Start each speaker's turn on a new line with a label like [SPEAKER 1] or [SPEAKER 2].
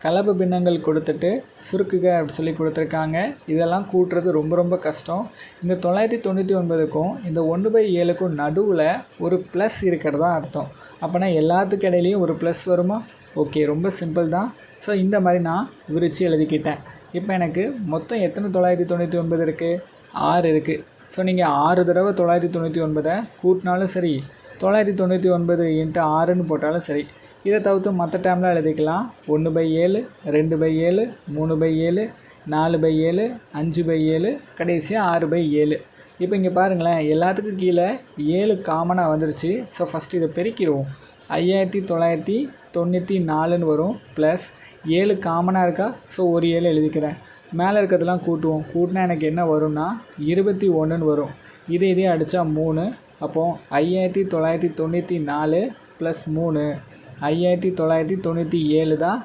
[SPEAKER 1] கலப்பு பின்னங்கள் கொடுத்துட்டு சுருக்குக அப்படி சொல்லி கொடுத்துருக்காங்க. இதெல்லாம் கூட்டுறது ரொம்ப ரொம்ப கஷ்டம். இந்த 999க்கும் இந்த 1/7க்கும் நடுவில் ஒரு ப்ளஸ் இருக்கிறதா அர்த்தம். அப்போனா எல்லாத்துக்கு இடையிலையும் ஒரு ப்ளஸ் வருமா? ஓகே, ரொம்ப சிம்பிள் தான். ஸோ இந்த மாதிரி நான் விரித்து எழுதிக்கிட்டேன். இப்போ எனக்கு மொத்தம் எத்தனை 999 இருக்குது? 6 இருக்குது. ஸோ நீங்கள் 6 தடவை 999 கூட்டினாலும் சரி, 999 × 6ன்னு போட்டாலும் சரி. இதை தவிர்த்து மற்ற டேர்ம்லாம் எழுதிக்கலாம். 1/7, 2/7, 3/7, 4/7, 5/7, கடைசியாக 6/7. இப்போ இங்கே பாருங்களேன், எல்லாத்துக்கும் கீழே 7 காமனாக வந்துருச்சு. ஸோ ஃபஸ்ட்டு இதை பெருக்கிடுவோம். 5994ன்னு வரும். ப்ளஸ் 7 காமனாக இருக்கா? ஸோ ஒரு 7 எழுதிக்கிறேன். மேலே இருக்கிறதெல்லாம் கூட்டுவோம். கூட்டினா எனக்கு என்ன வரும்னா 21ன்னு வரும். இதே அடித்தா 3. அப்போது 5994 + 3 5997 தான்